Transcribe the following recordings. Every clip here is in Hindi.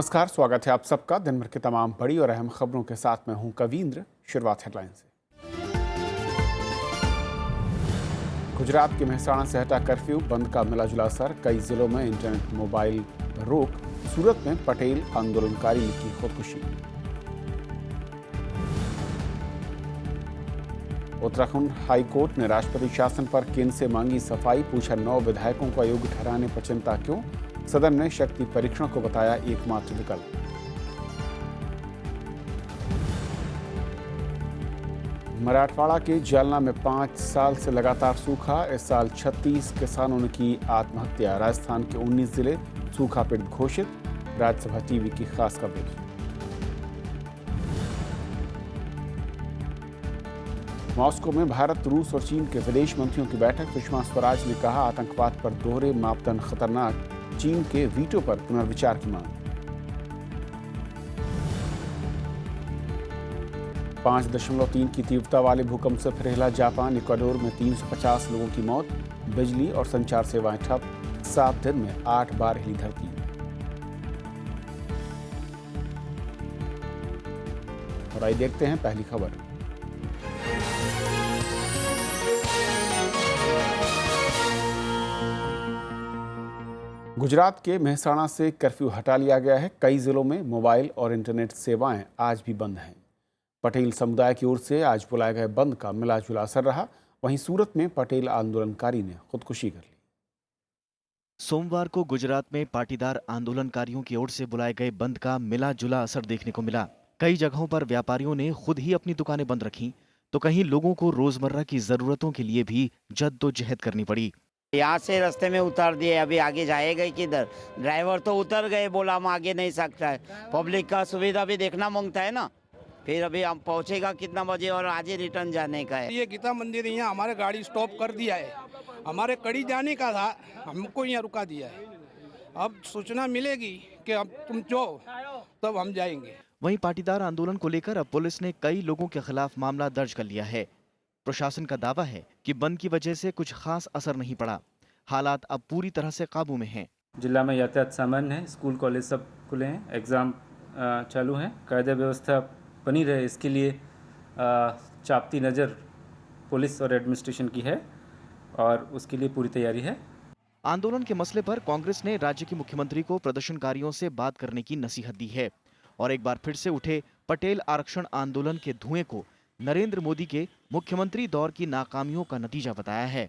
नमस्कार, स्वागत है आप सबका दिन भर की तमाम बड़ी और अहम खबरों के साथ मैं हूं कवींद्र। शुरुआत हेडलाइन से। गुजरात के मेहसाणा से हटा कर्फ्यू, बंद का मिला-जुला असर, कई जिलों में इंटरनेट मोबाइल पर रोक। सूरत में पटेल आंदोलनकारी ने की खुदकुशी। उत्तराखंड हाई कोर्ट ने राष्ट्रपति शासन पर केंद्र से मांगी सफाई, पूछा 9 विधायकों को अयोग्य ठहराने पर चिंता क्यों। सदन ने शक्ति परीक्षण को बताया एकमात्र विकल्प। मराठवाड़ा के जालना में 5 साल से लगातार सूखा, इस साल 36 किसानों ने की आत्महत्या। राजस्थान के 19 जिले सूखा पीड़ित घोषित। राज्यसभा टीवी की खास कवरेज। मॉस्को में भारत, रूस और चीन के विदेश मंत्रियों की बैठक। सुषमा स्वराज ने कहा, आतंकवाद पर दोहरे मापदंड खतरनाक, चीन के वीटो पर पुनर्विचार की मांग। 5.3 की तीव्रता वाले भूकंप से फिर हिला जापान। इक्वाडोर में 350 लोगों की मौत, बिजली और संचार सेवाएं ठप। 7 दिन में 8 बार हिली धरती। और आइए देखते हैं पहली खबर। गुजरात के मेहसाणा से कर्फ्यू हटा लिया गया है। कई जिलों में मोबाइल और इंटरनेट सेवाएं आज भी बंद हैं। पटेल समुदाय की ओर से आज बुलाए गए बंद का मिला-जुला असर रहा। वहीं सूरत में पटेल आंदोलनकारी ने खुदकुशी कर ली। सोमवार को गुजरात में पाटीदार आंदोलनकारियों की ओर से बुलाए गए बंद का मिला-जुला असर देखने को मिला। कई जगहों पर व्यापारियों ने खुद ही अपनी दुकानें बंद रखीं, तो कहीं लोगों को रोजमर्रा की जरूरतों के लिए भी जद्दोजहद करनी पड़ी। यहाँ से रास्ते में उतार दिए, अभी आगे जाएगा किधर। ड्राइवर तो उतर गए, बोला हम आगे नहीं सकता है। पब्लिक का सुविधा भी देखना मांगता है ना। फिर अभी हम पहुँचेगा कितना बजे और आज ही रिटर्न जाने का है। ये गीता मंदिर यहाँ हमारे गाड़ी स्टॉप कर दिया है। हमारे कड़ी जाने का था, हमको यहाँ रुका दिया है। अब सूचना मिलेगी कि अब तुम जाओ तब हम जाएंगे। वहीं पाटीदार आंदोलन को लेकर अब पुलिस ने कई लोगों के खिलाफ मामला दर्ज कर लिया है। प्रशासन का दावा है कि बंद की वजह से कुछ खास असर नहीं पड़ा। हालात अब पूरी तरह से काबू में हैं। जिला में यातायात सामान्य है, स्कूल कॉलेज सब खुले हैं, एग्ज़ाम चालू हैं। कायदा व्यवस्था बनी रहे इसके लिए चापती नज़र पुलिस और एडमिनिस्ट्रेशन की है और उसके लिए पूरी तैयारी है। आंदोलन के मसले पर कांग्रेस ने राज्य के मुख्यमंत्री को प्रदर्शनकारियों से बात करने की नसीहत दी है और एक बार फिर से उठे पटेल आरक्षण आंदोलन के धुएं को नरेंद्र मोदी के मुख्यमंत्री दौर की नाकामियों का नतीजा बताया है।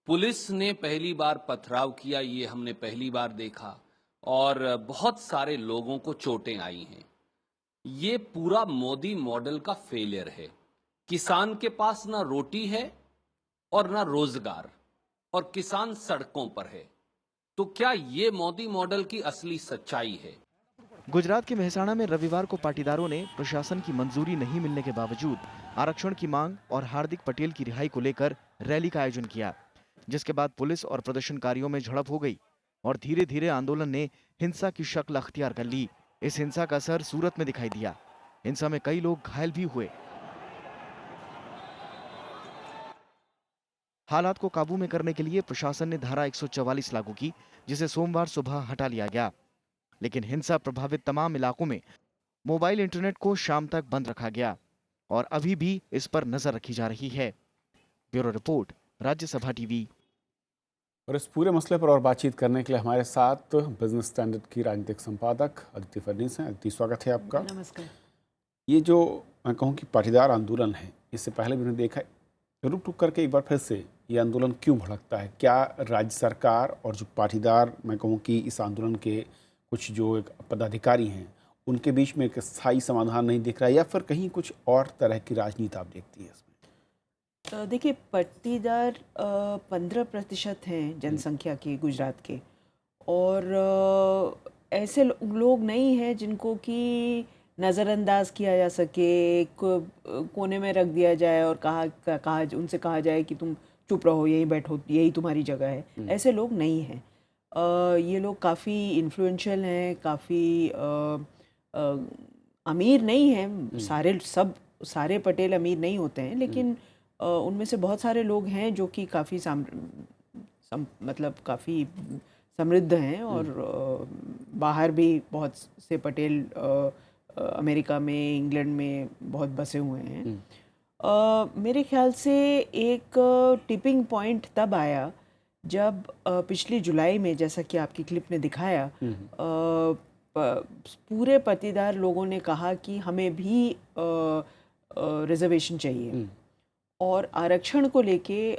पुलिस ने पहली बार पथराव किया, ये हमने पहली बार देखा और बहुत सारे लोगों को चोटें आई हैं। ये पूरा मोदी मॉडल का फेलियर है। किसान के पास ना रोटी है और ना रोजगार और किसान सड़कों पर है। तो क्या ये मोदी मॉडल की असली सच्चाई है? गुजरात के मेहसाणा में रविवार को पाटीदारों ने प्रशासन की मंजूरी नहीं मिलने के बावजूद आरक्षण की मांग और हार्दिक पटेल की रिहाई को लेकर रैली का आयोजन किया, जिसके बाद पुलिस और प्रदर्शनकारियों में झड़प हो गई और धीरे धीरे आंदोलन ने हिंसा की शक्ल अख्तियार कर ली। इस हिंसा का असर सूरत में दिखाई दिया। हिंसा में कई लोग घायल भी हुए। हालात को काबू में करने के लिए प्रशासन ने धारा 144 लागू की, जिसे सोमवार सुबह हटा लिया गया। लेकिन हिंसा प्रभावित तमाम इलाकों में मोबाइल इंटरनेट को शाम तक बंद रखा गया और अभी भी इस पर नजर रखी जा रही है। Bureau report, Rajya Sabha TV. और इस पूरे मसले पर और बातचीत करने के लिए हमारे साथ बिजनेस स्टैंडर्ड की राजनीतिक संपादक अदिति फडणवीस हैं। अदिति, स्वागत है आपका। नमस्कार। ये जो मैं कहूँ कि पाटीदार आंदोलन है, इससे पहले भी हमने देखा, रुक रुक करके एक बार फिर से ये आंदोलन क्यों भड़कता है? क्या राज्य सरकार और जो पाटीदार मैं कहूँ कि इस आंदोलन के कुछ जो एक पदाधिकारी हैं उनके बीच में एक स्थायी समाधान नहीं दिख रहा है, या फिर कहीं कुछ और तरह की राजनीति आप देखती हैं इसमें? देखिए, पाटीदार 15% हैं जनसंख्या के गुजरात के, और ऐसे लोग नहीं हैं जिनको कि नज़रअंदाज किया जा सके, कोने में रख दिया जाए और कहा उनसे कहा जाए कि तुम चुप रहो, यहीं बैठो, यही तुम्हारी जगह है। ऐसे लोग नहीं हैं। ये लोग काफ़ी इन्फ्लुएंशियल हैं, काफ़ी अमीर नहीं हैं। सारे पटेल अमीर नहीं होते हैं, लेकिन उनमें से बहुत सारे लोग हैं जो कि काफ़ी मतलब काफ़ी समृद्ध हैं और बाहर भी बहुत से पटेल अमेरिका में, इंग्लैंड में बहुत बसे हुए हैं। मेरे ख्याल से एक टिपिंग पॉइंट तब आया जब पिछली जुलाई में, जैसा कि आपकी क्लिप में दिखाया, पूरे पटीदार लोगों ने कहा कि हमें भी रिजर्वेशन चाहिए। और आरक्षण को लेके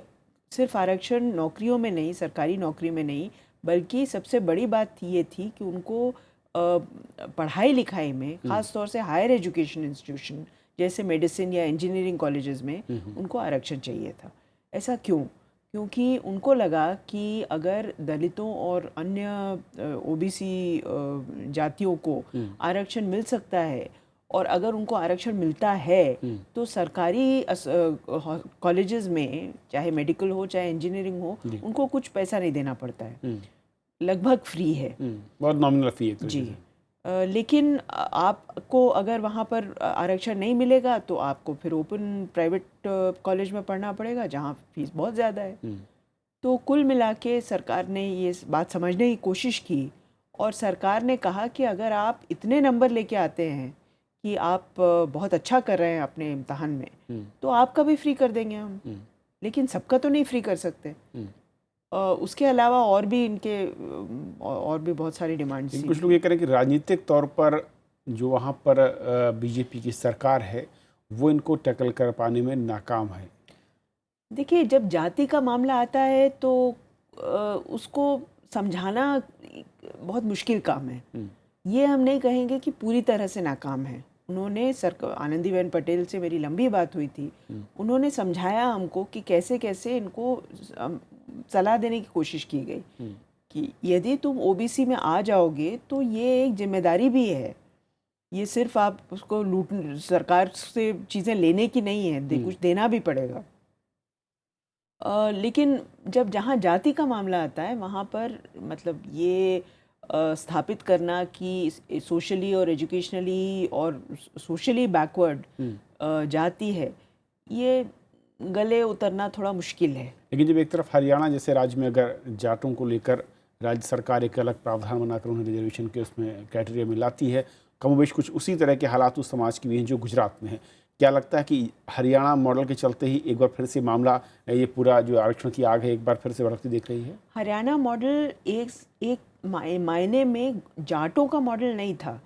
सिर्फ आरक्षण नौकरियों में नहीं, सरकारी नौकरी में नहीं, बल्कि सबसे बड़ी बात ये थी कि उनको पढ़ाई लिखाई में, ख़ास तौर से हायर एजुकेशन इंस्टीट्यूशन जैसे मेडिसिन या इंजीनियरिंग कॉलेजेस में उनको आरक्षण चाहिए था। ऐसा क्यों? क्योंकि उनको लगा कि अगर दलितों और अन्य ओबीसी जातियों को आरक्षण मिल सकता है, और अगर उनको आरक्षण मिलता है तो सरकारी कॉलेजेस में, चाहे मेडिकल हो चाहे इंजीनियरिंग हो, उनको कुछ पैसा नहीं देना पड़ता है, लगभग फ्री है, बहुत नॉमिनल फी है जी। लेकिन आपको अगर वहाँ पर आरक्षण नहीं मिलेगा तो आपको फिर ओपन प्राइवेट कॉलेज में पढ़ना पड़ेगा, जहाँ फीस बहुत ज़्यादा है। तो कुल मिला के सरकार ने ये बात समझने की कोशिश की, और सरकार ने कहा कि अगर आप इतने नंबर लेके आते हैं कि आप बहुत अच्छा कर रहे हैं अपने इम्तहान में, तो आपका भी फ्री कर देंगे हम। लेकिन सबका तो नहीं फ्री कर सकते। उसके अलावा और भी इनके और भी बहुत सारी डिमांड्स थी। कुछ लोग ये कह रहे हैं कि राजनीतिक तौर पर जो वहाँ पर बीजेपी की सरकार है वो इनको टैकल कर पाने में नाकाम है। देखिए, जब जाति का मामला आता है तो उसको समझाना बहुत मुश्किल काम है। ये हम नहीं कहेंगे कि पूरी तरह से नाकाम है। उन्होंने आनंदीबेन पटेल से मेरी लंबी बात हुई थी। उन्होंने समझाया हमको कि कैसे कैसे इनको सलाह देने की कोशिश की गई कि यदि तुम ओबीसी में आ जाओगे तो ये एक जिम्मेदारी भी है, ये सिर्फ आप उसको सरकार से चीज़ें लेने की नहीं है, कुछ देना भी पड़ेगा। लेकिन जब जहाँ जाति का मामला आता है वहाँ पर मतलब ये स्थापित करना कि सोशली और एजुकेशनली और सोशली बैकवर्ड जाति है, ये गले उतरना थोड़ा मुश्किल है। लेकिन जब एक तरफ हरियाणा जैसे राज्य में अगर जाटों को लेकर राज्य सरकार एक अलग प्रावधान बनाकर उन्हें रिजर्वेशन के उसमें क्राइटेरिया में लाती है, कमोबेश कुछ उसी तरह के हालात उस समाज की भी हैं जो गुजरात में है। क्या लगता है कि हरियाणा मॉडल के चलते ही एक बार फिर से मामला, ये पूरा जो आरक्षण की आग है, एक बार फिर से भड़कती दिख रही है? हरियाणा मॉडल एक मायने में जाटों का मॉडल नहीं था।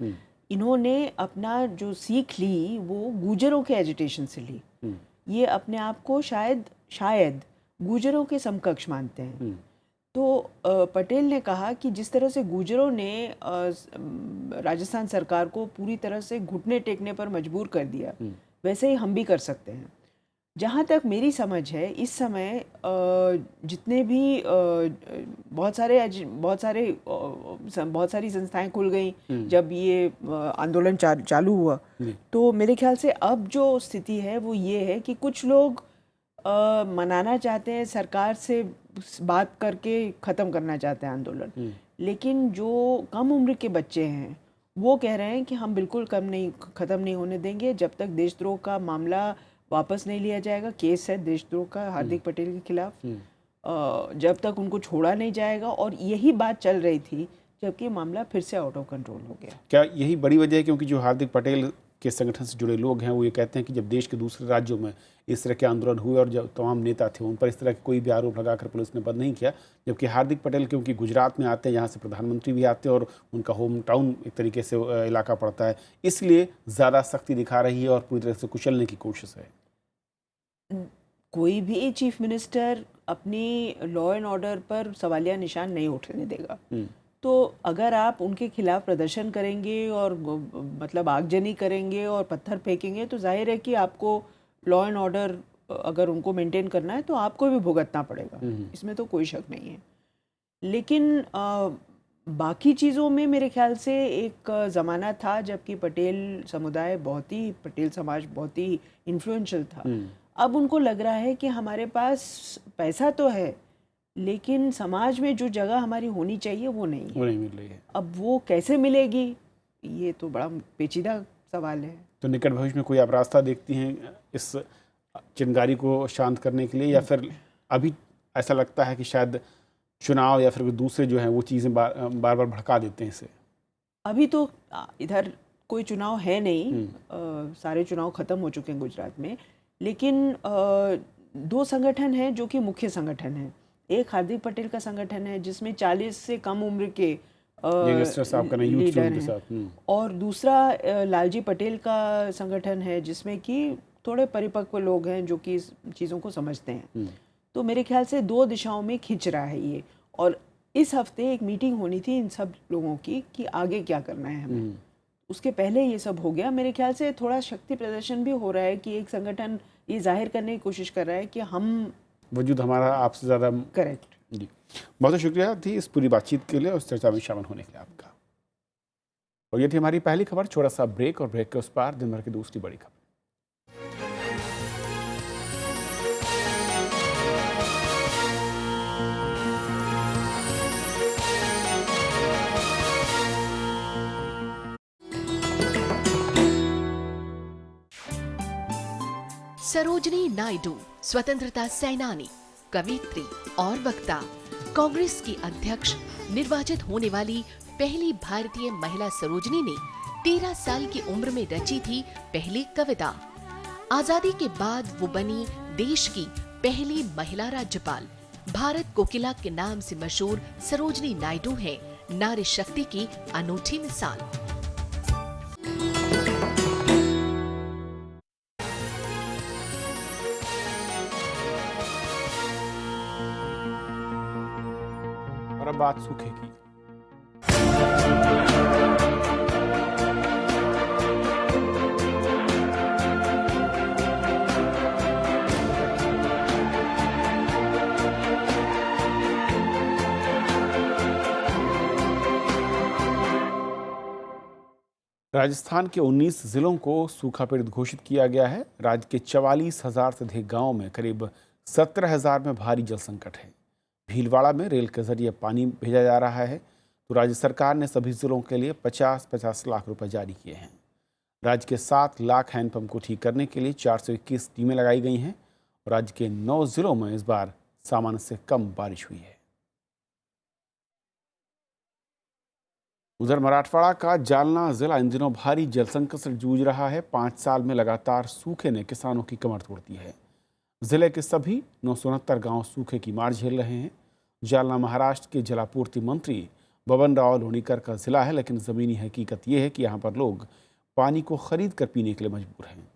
इन्होंने अपना जो सीख ली वो गुजरों के एजुटेशन से ली। ये अपने आप को शायद गुजरों के समकक्ष मानते हैं। तो पटेल ने कहा कि जिस तरह से गुजरों ने राजस्थान सरकार को पूरी तरह से घुटने टेकने पर मजबूर कर दिया, वैसे ही हम भी कर सकते हैं। जहाँ तक मेरी समझ है, इस समय जितने भी बहुत सारी संस्थाएं खुल गई जब ये आंदोलन चालू हुआ, तो मेरे ख्याल से अब जो स्थिति है वो ये है कि कुछ लोग मनाना चाहते हैं, सरकार से बात करके ख़त्म करना चाहते हैं आंदोलन, लेकिन जो कम उम्र के बच्चे हैं वो कह रहे हैं कि हम बिल्कुल ख़त्म नहीं होने देंगे जब तक देशद्रोह का मामला वापस नहीं लिया जाएगा। केस है देशद्रोह का हार्दिक पटेल के खिलाफ, जब तक उनको छोड़ा नहीं जाएगा। और यही बात चल रही थी जबकि मामला फिर से आउट ऑफ कंट्रोल हो गया। क्या यही बड़ी वजह है? क्योंकि जो हार्दिक पटेल के संगठन से जुड़े लोग हैं वो ये कहते हैं कि जब देश के दूसरे राज्यों में इस तरह के आंदोलन हुए और जब तमाम नेता थे उन पर इस तरह के कोई भी आरोप लगाकर पुलिस ने बंद नहीं किया, जबकि हार्दिक पटेल क्योंकि गुजरात में आते हैं, यहाँ से प्रधानमंत्री भी आते हैं और उनका होम टाउन एक तरीके से इलाका पड़ता है, इसलिए ज़्यादा सख्ती दिखा रही है और पूरी तरह से कुचलने की कोशिश है। कोई भी चीफ मिनिस्टर अपनी लॉ एंड ऑर्डर पर सवालिया निशान नहीं उठने देगा। तो अगर आप उनके खिलाफ प्रदर्शन करेंगे और मतलब आगजनी करेंगे और पत्थर फेंकेंगे तो जाहिर है कि आपको लॉ एंड ऑर्डर अगर उनको मेंटेन करना है तो आपको भी भुगतना पड़ेगा, इसमें तो कोई शक नहीं है। लेकिन बाकी चीज़ों में मेरे ख्याल से एक ज़माना था जबकि पटेल समाज बहुत ही इन्फ्लुएंशियल था। अब उनको लग रहा है कि हमारे पास पैसा तो है लेकिन समाज में जो जगह हमारी होनी चाहिए वो नहीं मिल रही है। अब वो कैसे मिलेगी, ये तो बड़ा पेचीदा सवाल है। तो निकट भविष्य में कोई आप रास्ता देखती हैं इस चिंगारी को शांत करने के लिए, या फिर अभी ऐसा लगता है कि शायद चुनाव या फिर दूसरे जो हैं वो चीज़ें बार बार भड़का देते हैं इसे? अभी तो इधर कोई चुनाव है नहीं, सारे चुनाव खत्म हो चुके हैं गुजरात में, लेकिन दो संगठन हैं जो कि मुख्य संगठन हैं। एक हार्दिक पटेल का संगठन है जिसमें 40 से कम उम्र के यंगस्टर्स आपका ना यूथ लीडर फिल्म के हैं, साथ। और दूसरा लालजी पटेल का संगठन है जिसमें कि थोड़े परिपक्व लोग हैं जो कि इस चीज़ों को समझते हैं। तो मेरे ख्याल से दो दिशाओं में खिंच रहा है ये। और इस हफ्ते एक मीटिंग होनी थी इन सब लोगों की कि आगे क्या करना है हमें। उसके पहले ये सब हो गया। मेरे ख्याल से थोड़ा शक्ति प्रदर्शन भी हो रहा है कि एक संगठन ये जाहिर करने की कोशिश कर रहा है कि हम वजूद हमारा आपसे ज़्यादा। करेक्ट। जी, बहुत शुक्रिया थी इस पूरी बातचीत के लिए और इस चर्चा में शामिल होने के लिए आपका। और ये थी हमारी पहली खबर। छोटा सा ब्रेक और ब्रेक के उस पार दिन भर की दूसरी बड़ी खबर। सरोजनी नायडू स्वतंत्रता सेनानी, कवियत्री और वक्ता, कांग्रेस की अध्यक्ष निर्वाचित होने वाली पहली भारतीय महिला सरोजनी ने 13 साल की उम्र में रची थी पहली कविता। आजादी के बाद वो बनी देश की पहली महिला राज्यपाल। भारत कोकिला के नाम से मशहूर सरोजनी नायडू है नारी शक्ति की अनूठी मिसाल। और अब बात सूखे की। राजस्थान के 19 जिलों को सूखा पीड़ित घोषित किया गया है। राज्य के 44,000 से अधिक गांवों में करीब 17,000 में भारी जल संकट है। भीलवाड़ा में रेल के जरिए पानी भेजा जा रहा है। तो राज्य सरकार ने सभी जिलों के लिए 50-50 लाख रुपए जारी किए हैं। राज्य के 7 लाख हैंडपंप को ठीक करने के लिए 421 टीमें लगाई गई हैं। और राज्य के 9 जिलों में इस बार सामान्य से कम बारिश हुई है। उधर मराठवाड़ा का जालना जिला इन दिनों भारी जल संकट से जूझ रहा है। 5 साल में लगातार सूखे ने किसानों की कमर तोड़ दी है। जिले के सभी 969 गांव सूखे की मार झेल रहे हैं। जालना महाराष्ट्र के जलापूर्ति मंत्री बबन राव लोणीकर का जिला है, लेकिन ज़मीनी हकीकत यह है कि यहाँ पर लोग पानी को खरीद कर पीने के लिए मजबूर हैं।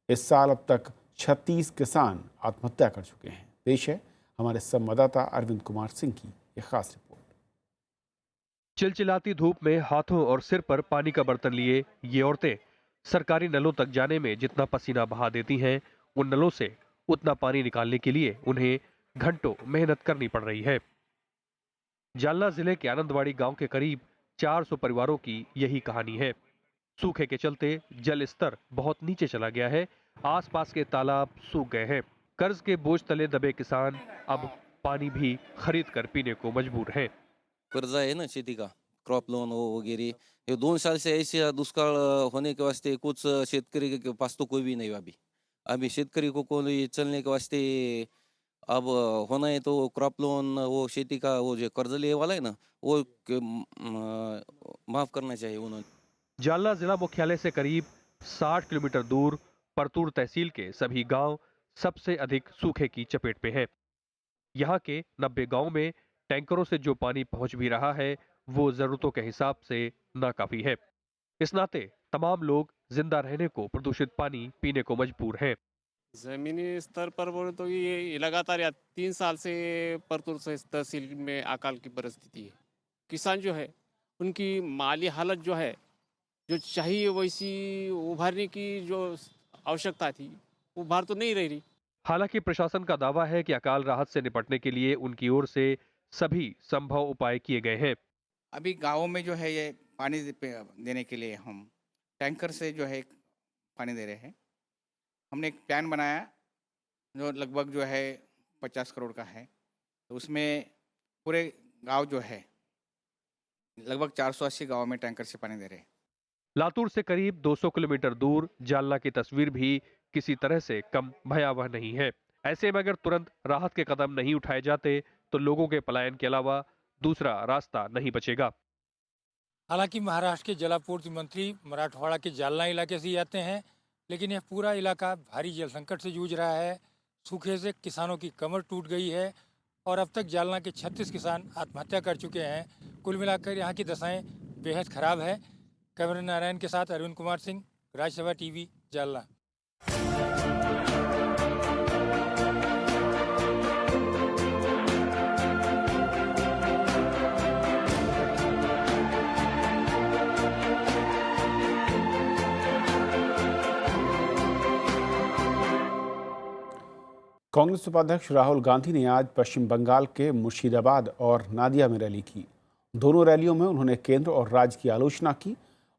इस साल अब तक 36 किसान आत्महत्या कर चुके हैं। पेश है हमारे संवाददाता अरविंद कुमार सिंह की एक खास रिपोर्ट। चिलचिलाती धूप में हाथों और सिर पर पानी का बर्तन लिए ये औरतें सरकारी नलों तक जाने में जितना पसीना बहा देती हैं, उन नलों से उतना पानी निकालने के लिए उन्हें घंटों मेहनत करनी पड़ रही है। जालना जिले के आनंदवाड़ी गांव के करीब 400 परिवारों की यही कहानी है। सूखे के चलते जल स्तर बहुत नीचे चला गया है। आसपास के तालाब सूख गए हैं। कर्ज के बोझ तले दबे किसान अब पानी भी खरीद कर पीने को मजबूर हैं। कर्ज है ना शेती का, क्रॉप लोन हो वगैरह, ये 2 साल से ऐसे दुष्काल होने के वास्ते कुछ शेतकरी के पास तो कोई भी नहीं अभी शेतकरी को कोई चलने के वास्ते अब होना है तो क्रॉप लोन, वो खेती का वो जो कर्ज लिए वाला है ना, वो माफ करना चाहिए उन्होंने। जालना जिला मुख्यालय से करीब 60 किलोमीटर दूर परतूर तहसील के सभी गांव सबसे अधिक सूखे की चपेट में हैं। यहाँ के 90 गांव में टैंकरों से जो पानी पहुंच भी रहा है वो जरूरतों के हिसाब से नाकाफी है। इस नाते तमाम लोग जिंदा रहने को प्रदूषित पानी पीने को मजबूर हैं। जमीनी स्तर पर बोले तो ये लगातार 3 साल से परतूर से तहसील में अकाल की परिस्थिति है। किसान जो है उनकी माली हालत जो है, जो चाहिए वैसी उभारने की जो आवश्यकता थी, वो उभार तो नहीं रही। हालांकि प्रशासन का दावा है कि अकाल राहत से निपटने के लिए उनकी ओर से सभी संभव उपाय किए गए हैं। अभी गाँवों में जो है ये पानी देने के लिए हम टैंकर से जो है पानी दे रहे हैं। हमने एक प्लान बनाया जो लगभग जो है 50 करोड़ का है। तो उसमें पूरे गांव जो है लगभग 480 गांव में टैंकर से पानी दे रहे हैं। लातूर से करीब 200 किलोमीटर दूर जालना की तस्वीर भी किसी तरह से कम भयावह नहीं है। ऐसे में अगर तुरंत राहत के कदम नहीं उठाए जाते तो लोगों के पलायन के अलावा दूसरा रास्ता नहीं बचेगा। हालांकि महाराष्ट्र के जलापूर्ति मंत्री मराठवाड़ा के जालना इलाके से ही आते हैं, लेकिन यह पूरा इलाका भारी जल संकट से जूझ रहा है। सूखे से किसानों की कमर टूट गई है और अब तक जालना के 36 किसान आत्महत्या कर चुके हैं। कुल मिलाकर यहाँ की दशाएं बेहद खराब है। कैमरा नारायण के साथ अरविंद कुमार सिंह, राज्यसभा टीवी, जालना। कांग्रेस उपाध्यक्ष राहुल गांधी ने आज पश्चिम बंगाल के मुर्शिदाबाद और नादिया में रैली की। दोनों रैलियों में उन्होंने केंद्र और राज्य की आलोचना की।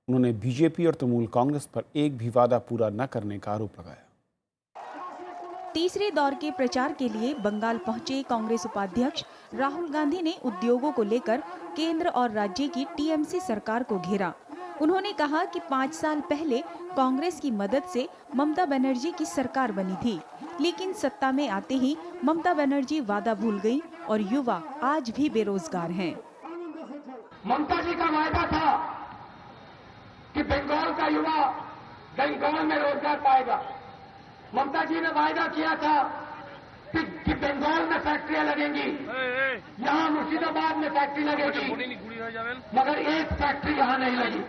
उन्होंने बीजेपी और तृणमूल कांग्रेस पर एक भी वादा पूरा न करने का आरोप लगाया। तीसरे दौर के प्रचार के लिए बंगाल पहुंचे कांग्रेस उपाध्यक्ष राहुल गांधी ने उद्योगों को लेकर केंद्र और राज्य की टीएमसी सरकार को घेरा। उन्होंने कहा कि 5 साल पहले कांग्रेस की मदद से ममता बनर्जी की सरकार बनी थी, लेकिन सत्ता में आते ही ममता बनर्जी वादा भूल गई और युवा आज भी बेरोजगार हैं। ममता जी का वायदा था कि बंगाल का युवा बंगाल में रोजगार पाएगा। ममता जी ने वायदा किया था कि बंगाल में फैक्ट्रियां लगेंगी, यहाँ मुर्शिदाबाद में फैक्ट्री लगेगी, मगर एक फैक्ट्री यहाँ नहीं लगी।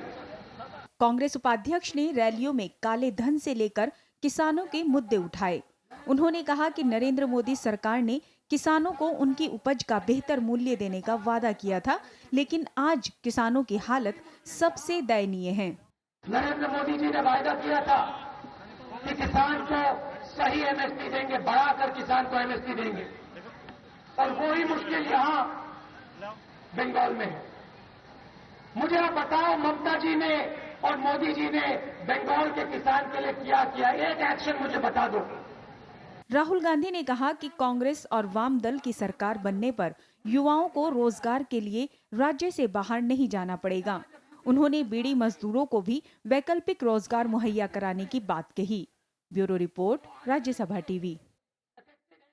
कांग्रेस उपाध्यक्ष ने रैलियों में काले धन से लेकर किसानों के मुद्दे उठाए। उन्होंने कहा कि नरेंद्र मोदी सरकार ने किसानों को उनकी उपज का बेहतर मूल्य देने का वादा किया था, लेकिन आज किसानों की हालत सबसे दयनीय है। नरेंद्र मोदी जी ने वायदा किया था कि किसान को सही एमएसपी देंगे, बढ़ाकर किसान को एमएसपी देंगे, और वही मुश्किल यहाँ बंगाल में है। मुझे आप बताओ, ममता जी ने और मोदी जी ने बंगाल के किसान के लिए क्या किया? एक एक्शन मुझे बता दो। राहुल गांधी ने कहा कि कांग्रेस और वाम दल की सरकार बनने पर युवाओं को रोजगार के लिए राज्य से बाहर नहीं जाना पड़ेगा। उन्होंने बीड़ी मजदूरों को भी वैकल्पिक रोजगार मुहैया कराने की बात कही। Bureau report, Rajya Sabha TV.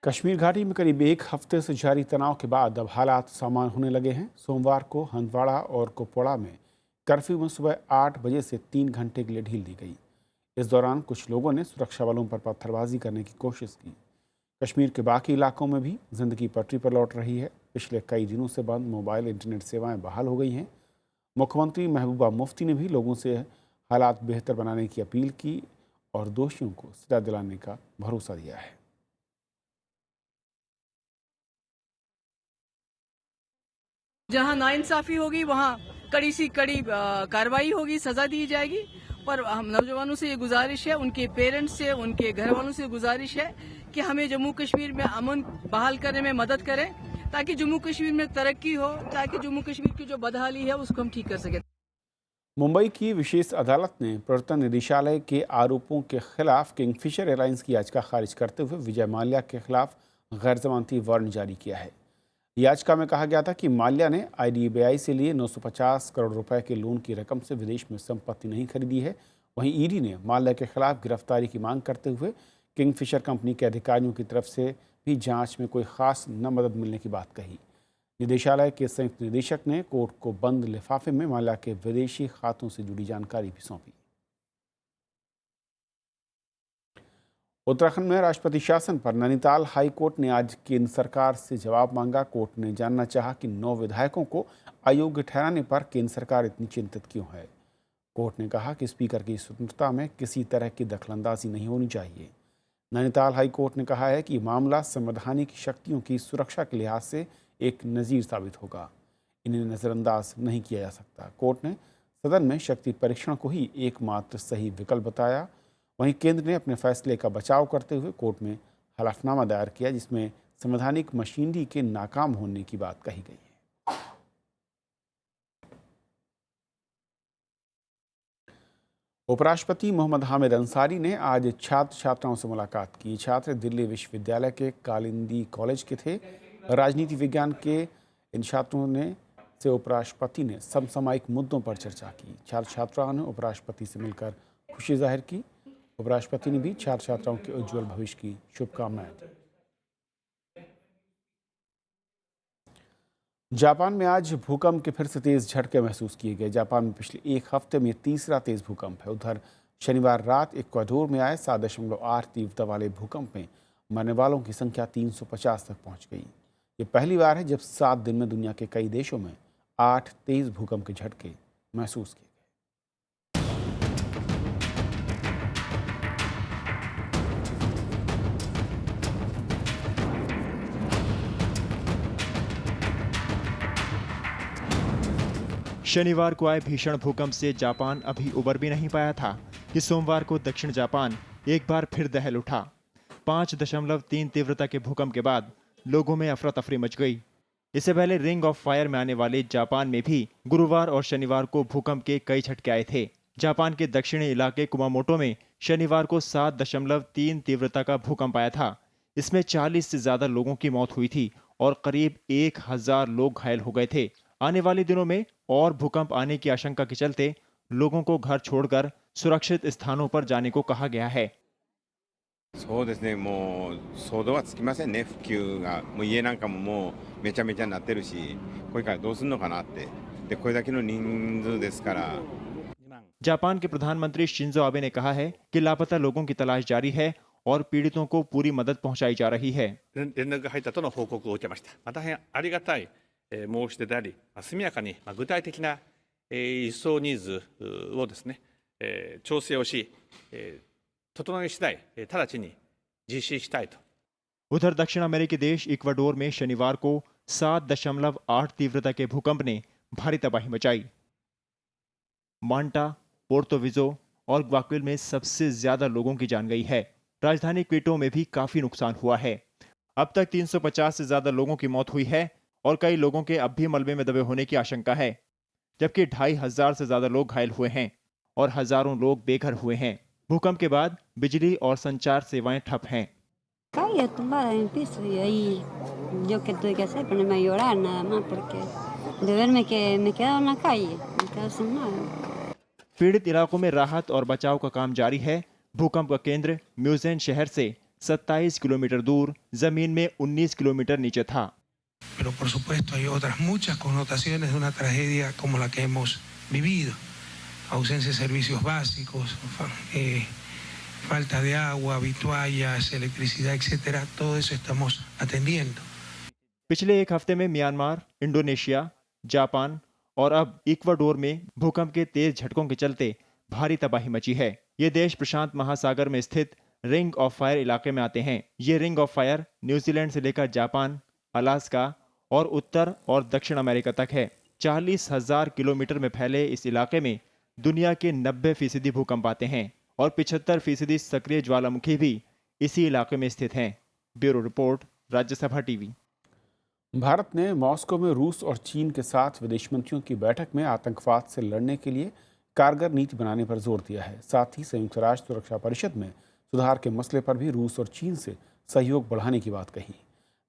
Kashmir घाटी में करीब एक हफ्ते से जारी तनाव के बाद अब हालात सामान्य होने लगे हैं। सोमवार को हंदवाड़ा और कुपवाड़ा में कर्फ्यू में सुबह 8 बजे से 3 घंटे के लिए ढील दी गई। इस दौरान कुछ लोगों ने सुरक्षा बलों पर पत्थरबाजी करने की कोशिश की। कश्मीर के बाकी इलाकों में भी जिंदगी पटरी पर लौट रही है। पिछले कई दिनों से बंद मोबाइल इंटरनेट सेवाएं बहाल हो गई हैं। मुख्यमंत्री महबूबा मुफ्ती ने भी लोगों से हालात बेहतर बनाने की अपील की और दोषियों को सजा दिलाने का भरोसा दिया है। जहां नाइंसाफी होगी वहां कड़ी सी कड़ी कार्रवाई होगी, सजा दी जाएगी। पर हम नौजवानों से ये गुजारिश है, उनके पेरेंट्स से, उनके घर वालों से गुजारिश है कि हमें जम्मू कश्मीर में अमन बहाल करने में मदद करें, ताकि जम्मू कश्मीर में तरक्की हो, ताकि जम्मू कश्मीर की जो बदहाली है उसको हम ठीक कर सकें। मुंबई की विशेष अदालत ने प्रवर्तन निदेशालय के आरोपों के खिलाफ किंगफिशर एयरलाइंस की याचिका खारिज करते हुए विजय माल्या के खिलाफ गैर जमानती वारंट जारी किया है। याचिका में कहा गया था कि माल्या ने IDBI से लिए 950 करोड़ रुपए के लोन की रकम से विदेश में संपत्ति नहीं खरीदी है। वहीं ईडी ने माल्या के खिलाफ गिरफ्तारी की मांग करते हुए किंगफिशर कंपनी के अधिकारियों की तरफ से भी जांच में कोई खास न मदद मिलने की बात कही। निदेशालय के संयुक्त निदेशक ने कोर्ट को बंद लिफाफे में माल्या के विदेशी खातों से जुड़ी जानकारी भी सौंपी। उत्तराखंड में राष्ट्रपति शासन पर नैनीताल हाई कोर्ट ने आज केंद्र सरकार से जवाब मांगा। कोर्ट ने जानना चाहा कि 9 विधायकों को अयोग्य ठहराने पर केंद्र सरकार इतनी चिंतित क्यों है। कोर्ट ने कहा कि स्पीकर की स्वतंत्रता में किसी तरह की दखलंदाजी नहीं होनी चाहिए। नैनीताल हाई कोर्ट ने कहा है कि मामला संवैधानिक शक्तियों की सुरक्षा के लिहाज से एक नज़ीर साबित होगा। इन्हें नज़रअंदाज नहीं किया जा सकता। कोर्ट ने सदन में शक्ति परीक्षण को ही एकमात्र सही विकल्प बताया। वहीं केंद्र ने अपने फैसले का बचाव करते हुए कोर्ट में हलफनामा दायर किया, जिसमें संवैधानिक मशीनरी के नाकाम होने की बात कही गई है। उपराष्ट्रपति मोहम्मद हामिद अंसारी ने आज छात्र छात्राओं से मुलाकात की। छात्र दिल्ली विश्वविद्यालय के कालिंदी कॉलेज के थे। राजनीति विज्ञान के इन छात्रों से उपराष्ट्रपति ने समसामयिक मुद्दों पर चर्चा की। छात्र छात्राओं ने उपराष्ट्रपति से मिलकर खुशी जाहिर की। उपराष्ट्रपति ने भी छात्र छात्राओं के उज्जवल भविष्य की शुभकामनाएं दी। जापान में आज भूकंप के फिर से तेज झटके महसूस किए गए। जापान में पिछले एक हफ्ते में तीसरा तेज भूकंप है। उधर शनिवार रात इक्वाडोर में आए 7.8 तीव्रता वाले भूकंप में मरने वालों की संख्या 350 तक पहुंच गई। ये पहली बार है जब 7 दिन में दुनिया के कई देशों में 8 तेज भूकंप के झटके महसूस किए। शनिवार को आए भीषण भूकंप से जापान अभी उबर भी नहीं पाया था कि सोमवार को दक्षिण जापान एक बार फिर दहल उठा। 5.3 तीव्रता के भूकंप के बाद लोगों में अफरा तफरी मच गई। इससे पहले रिंग ऑफ फायर में आने वाले जापान में भी गुरुवार और शनिवार को भूकंप के कई झटके आए थे। जापान के दक्षिणी इलाके कुमामोटो में शनिवार को 7.3 तीव्रता का भूकंप आया था। इसमें 40 से ज्यादा लोगों की मौत हुई थी और करीब 1000 लोग घायल हो गए थे। आने वाले दिनों में और भूकंप आने की आशंका के चलते लोगों को घर छोड़कर सुरक्षित स्थानों पर जाने को कहा गया है। そうですね、もう想像はつきませんね。復旧がもう家なんかももうめちゃめちゃになってるし、これからどうするのかなって。でこれだけの人数ですから。जापान के प्रधानमंत्री शिंजो आबे ने कहा है कि लापता लोगों की तलाश जारी है और पीड़ितों को पूरी मदद पहुंचाई जा रही है। 連絡が入ったとの報告を受けました。大変ありがたい申し出であり、速やかに具体的な輸送ニーズをですね、調整をし、整い次第直ちに実施したいと。 उधर दक्षिण अमेरिकी देश इक्वाडोर में शनिवार को 7.8 तीव्रता के भूकंप ने भारी तबाही मचाई। मांटा, पोर्तोविजो और ग्वाक्विल में सबसे ज्यादा लोगों की जान गई है। राजधानी क्विटो में भी काफी नुकसान हुआ है। अब तक 350 से ज्यादा लोगों की मौत हुई है और कई लोगों के अब भी मलबे में दबे होने की आशंका है, जबकि 2500 से ज्यादा लोग घायल हुए हैं और हजारों लोग बेघर हुए हैं। भूकंप के बाद बिजली और संचार सेवाएं ठप हैं। Calle tumbada en el piso y ahí yo qué tuve que hacer, ponerme a llorar nada más porque de verme que me quedaba en la calle, me quedaba sin nada. पीड़ित इलाकों में राहत और बचाव का काम जारी है। भूकंप का केंद्र म्यूजेन शहर से 27 किलोमीटर दूर जमीन में 19 किलोमीटर नीचे था। Pero por supuesto hay otras muchas connotaciones de una tragedia como la que hemos vivido. Ausencia de servicios básicos, falta de agua, vituallas, electricidad, etcétera. Todo eso estamos atendiendo. पिछले एक हफ्ते में म्यांमार, इंडोनेशिया, जापान और अब इक्वाडोर में भूकंप के तेज झटकों के चलते भारी तबाही मची है। ये देश प्रशांत महासागर में स्थित रिंग ऑफ फायर इलाके में आते हैं। ये रिंग ऑफ फायर न्यूजीलैंड से लेकर जापान, अलास्का और उत्तर और दक्षिण अमेरिका तक है। 40,000 किलोमीटर में फैले इस इलाके में दुनिया के 90% भूकंप आते हैं और 75% सक्रिय ज्वालामुखी भी इसी इलाके में स्थित हैं। Bureau report, Rajya Sabha TV. Bharat ने मॉस्को में रूस और चीन के साथ विदेश मंत्रियों की बैठक में आतंकवाद से लड़ने के लिए कारगर नीति बनाने पर जोर दिया है। साथ ही संयुक्त राष्ट्र सुरक्षा परिषद में सुधार के मसले पर भी रूस और चीन से सहयोग बढ़ाने की बात कही।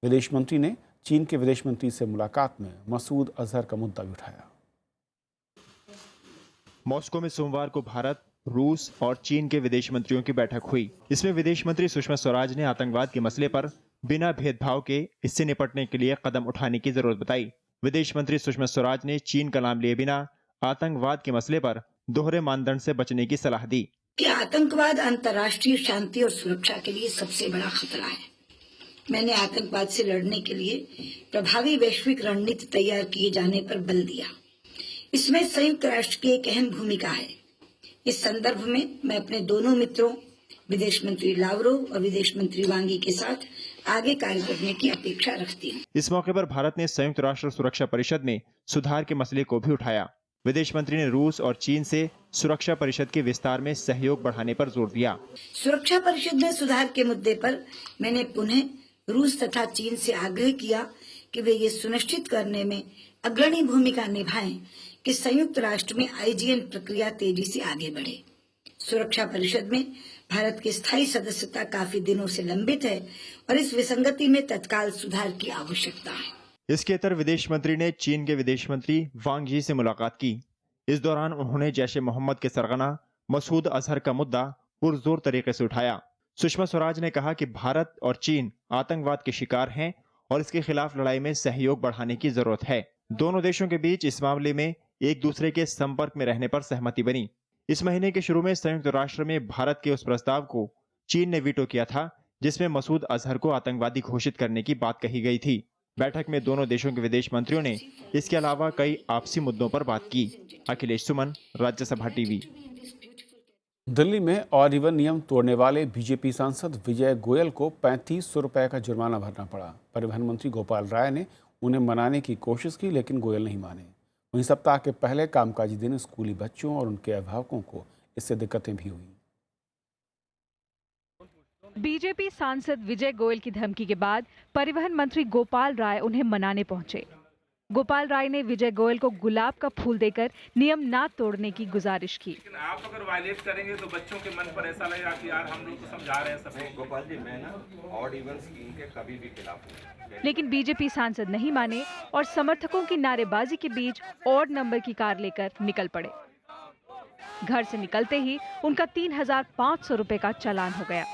विदेश मंत्री ने चीन के विदेश मंत्री से मुलाकात में मसूद अजहर का मुद्दा भी उठाया। मॉस्को में सोमवार को भारत, रूस और चीन के विदेश मंत्रियों की बैठक हुई। इसमें विदेश मंत्री सुषमा स्वराज ने आतंकवाद के मसले पर बिना भेदभाव के इससे निपटने के लिए कदम उठाने की जरूरत बताई। विदेश मंत्री सुषमा स्वराज ने चीन का नाम लिए बिना आतंकवाद के मसले पर दोहरे मानदंड से बचने की सलाह दी। कि आतंकवाद अंतर्राष्ट्रीय शांति और सुरक्षा के लिए सबसे बड़ा खतरा है। मैंने आतंकवाद से लड़ने के लिए प्रभावी वैश्विक रणनीति तैयार किए जाने पर बल दिया। इसमें संयुक्त राष्ट्र की एक अहम भूमिका है। इस संदर्भ में मैं अपने दोनों मित्रों विदेश मंत्री लावरोव और विदेश मंत्री वांग यी के साथ आगे कार्य करने की अपेक्षा रखती हूँ। इस मौके पर भारत ने संयुक्त राष्ट्र सुरक्षा परिषद में सुधार के मसले को भी उठाया। विदेश मंत्री ने रूस और चीन से सुरक्षा परिषद के विस्तार में सहयोग बढ़ाने पर जोर दिया। सुरक्षा परिषद में सुधार के मुद्दे पर मैंने पुनः रूस तथा चीन से आग्रह किया कि वे ये सुनिश्चित करने में अग्रणी भूमिका निभाएं कि संयुक्त राष्ट्र में आईजीएन प्रक्रिया तेजी से आगे बढ़े। सुरक्षा परिषद में भारत की स्थायी सदस्यता काफी दिनों से लंबित है और इस विसंगति में तत्काल सुधार की आवश्यकता है। इसके अंतर विदेश मंत्री ने चीन के विदेश मंत्री वांग यी से मुलाकात की। इस दौरान उन्होंने जैश ए मोहम्मद के सरगना मसूद अजहर का मुद्दा पुरजोर तरीके से उठाया। सुषमा स्वराज ने कहा कि भारत और चीन आतंकवाद के शिकार हैं और इसके खिलाफ लड़ाई में सहयोग बढ़ाने की जरूरत है। दोनों देशों के बीच इस मामले में एक दूसरे के संपर्क में रहने पर सहमति बनी। इस महीने के शुरू में संयुक्त राष्ट्र में भारत के उस प्रस्ताव को चीन ने वीटो किया था जिसमें मसूद अजहर को आतंकवादी घोषित करने की बात कही गई थी। बैठक में दोनों देशों के विदेश मंत्रियों ने इसके अलावा कई आपसी मुद्दों पर बात की। अखिलेश सुमन, राज्यसभा टीवी। दिल्ली में ऑड इवन नियम तोड़ने वाले बीजेपी सांसद विजय गोयल को 3500 रुपए का जुर्माना भरना पड़ा। परिवहन मंत्री गोपाल राय ने उन्हें मनाने की कोशिश की लेकिन गोयल नहीं माने। वहीं सप्ताह के पहले कामकाजी दिन स्कूली बच्चों और उनके अभिभावकों को इससे दिक्कतें भी हुई। बीजेपी सांसद विजय गोयल की धमकी के बाद परिवहन मंत्री गोपाल राय उन्हें मनाने पहुंचे। गोपाल राय ने विजय गोयल को गुलाब का फूल देकर नियम ना तोड़ने की गुजारिश की। लेकिन आप अगर वायलेट करेंगे तो बच्चों के मन पर ऐसा लगेगा कि यार हम लोग को समझा रहे हैं सब। गोपाल जी, मैं ना ऑड इवन स्कीम के कभी भी खिलाफ हूं। लेकिन बीजेपी सांसद नहीं माने और समर्थकों की नारेबाजी के बीच ऑड नंबर की कार लेकर निकल पड़े। घर से निकलते ही उनका 3500 रुपए का चालान हो गया।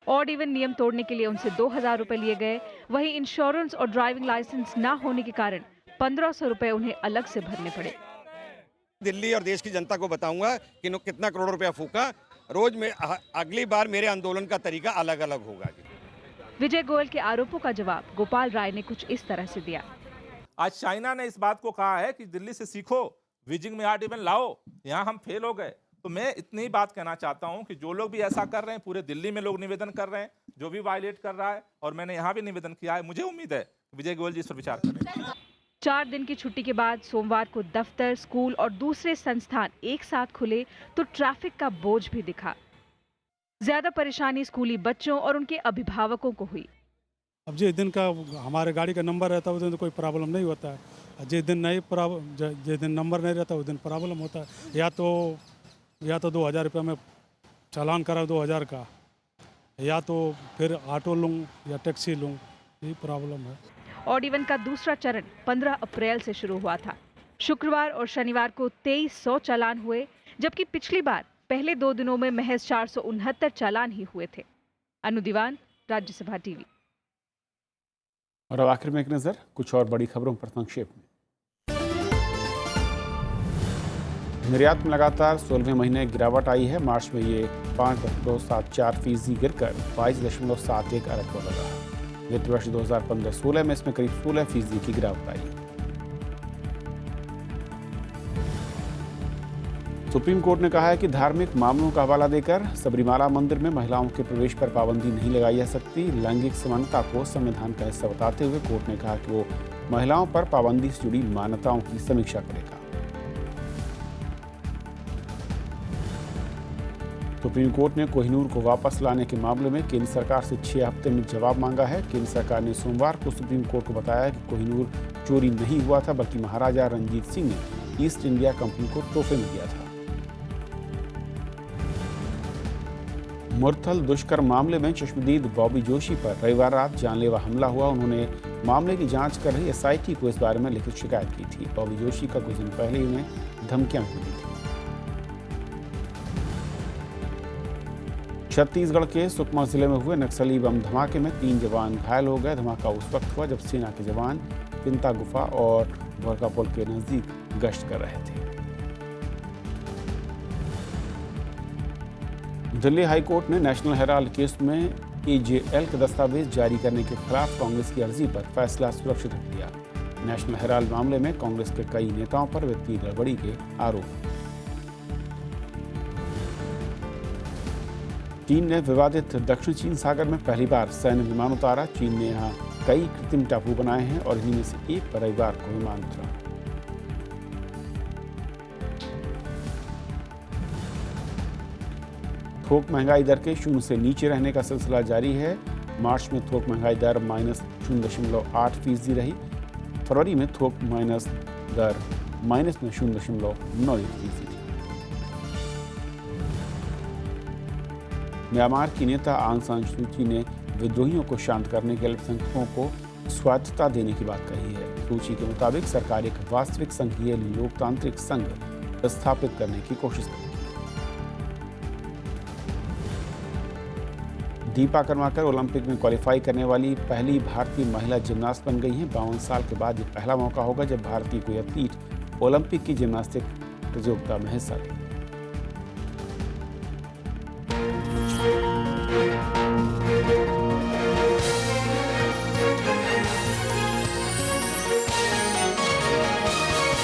ऑड इवन नियम तोड़ने के लिए उनसे 2000 रुपए लिए गए। वहीं इंश्योरेंस और ड्राइविंग लाइसेंस ना होने के कारण 1500 रुपए उन्हें अलग से भरने पड़े। दिल्ली और देश की जनता को बताऊंगा कि कितना करोड़ रुपया फूका। रोज में अगली बार मेरे आंदोलन का तरीका अलग अलग होगा। विजय गोयल के आरोपों का जवाब गोपाल राय ने कुछ इस तरह से दिया। आज चाइना ने इस बात को कहा है कि दिल्ली से सीखो, बीजिंग में ऑड इवन लाओ, यहाँ हम फेल हो गए। तो मैं इतनी बात कहना चाहता हूं कि जो लोग भी ऐसा कर रहे हैं, पूरे दिल्ली में लोग निवेदन कर रहे हैं, जो भी वायलेट कर रहा है, और मैंने यहाँ भी निवेदन किया है, मुझे उम्मीद है विजय गोयल जी इस पर विचार करें। 4 दिन की छुट्टी के बाद सोमवार को दफ्तर, स्कूल और दूसरे संस्थान एक साथ खुले तो ट्रैफिक का बोझ भी दिखा। ज्यादा परेशानी स्कूली बच्चों और उनके अभिभावकों को हुई। अब जिस दिन का हमारे गाड़ी का नंबर रहता है उस दिन तो कोई प्रॉब्लम नहीं होता है। जिस दिन नंबर नहीं रहता उस दिन प्रॉब्लम होता है। या तो 2000 रुपये में चालान करा 2000 का, या तो फिर ऑटो लूँ या टैक्सी लूँ, यही प्रॉब्लम है। ऑड इवन का दूसरा चरण 15 अप्रैल से शुरू हुआ था। शुक्रवार और शनिवार को 2300 चालान हुए, जबकि पिछली बार पहले 2 दिनों में महज 469 चालान ही हुए थे। अनु दीवान, राज्यसभा टीवी। और अब आखिर में एक नजर कुछ और बड़ी खबरों पर संक्षेप में। निर्यात में लगातार 16वें महीने गिरावट आई है। मार्च में ये 5.74% गिरकर 22.71 अरब डॉलर रहा। वित्त वर्ष 2015-16 में इसमें करीब 16% की गिरावट आई। सुप्रीम कोर्ट ने कहा है कि धार्मिक मामलों का हवाला देकर सबरीमाला मंदिर में महिलाओं के प्रवेश पर पाबंदी नहीं लगाई जा सकती। लैंगिक समानता को संविधान का हिस्सा बताते हुए कोर्ट ने कहा कि वो महिलाओं पर पाबंदी से जुड़ी मान्यताओं की समीक्षा करेगा। सुप्रीम कोर्ट ने कोहिनूर को वापस लाने के मामले में केंद्र सरकार से 6 हफ्ते में जवाब मांगा है। केंद्र सरकार ने सोमवार को सुप्रीम कोर्ट को बताया कि कोहिनूर चोरी नहीं हुआ था, बल्कि महाराजा रंजीत सिंह ने ईस्ट इंडिया कंपनी को तोहफे में दिया था। मुरथल दुष्कर्म मामले में चश्मदीद बॉबी जोशी पर रविवार रात जानलेवा हमला हुआ। उन्होंने मामले की जांच कर रही एसआईटी को इस बारे में लिखित शिकायत की थी। बॉबी जोशी का कुछ दिन पहले ही उन्हें धमकियां मिली थी। छत्तीसगढ़ के सुकमा जिले में हुए नक्सली बम धमाके में 3 जवान घायल हो गए। धमाका उस वक्त हुआ जब सेना के जवान पिंता गुफा और भोरका पुल के नजदीक गश्त कर रहे थे। दिल्ली हाई कोर्ट ने नेशनल हेराल्ड केस में एजेएल के दस्तावेज जारी करने के खिलाफ कांग्रेस की अर्जी पर फैसला सुरक्षित रख लिया। नेशनल हेराल्ड मामले में कांग्रेस के कई नेताओं पर वित्तीय गड़बड़ी के आरोप। चीन ने विवादित दक्षिण चीन सागर में पहली बार सैन्य विमान उतारा। चीन ने यहां कई कृत्रिम टापू बनाए हैं और इन्हीं में से एक पर रविवार को विमान उतरा। थोक महंगाई दर के 0 से नीचे रहने का सिलसिला जारी है। मार्च में थोक महंगाई दर -0.8% रही। फरवरी में थोक दर -0.91% थी। म्यांमार की नेता आंग सान सू की ने विद्रोहियों को शांत करने के अल्पसंख्यकों को स्वायत्तता देने की बात कही है। सूची के मुताबिक सरकार एक वास्तविक संघीय लोकतांत्रिक संघ स्थापित करने की कोशिश करेगी। दीपा कर्माकर ओलंपिक में क्वालिफाई करने वाली पहली भारतीय महिला जिम्नास्ट बन गई हैं। 52 साल के बाद ये पहला मौका होगा जब भारतीय कोई एथलीट ओलंपिक की जिम्नास्टिक प्रतियोगिता में हिस्सा ले।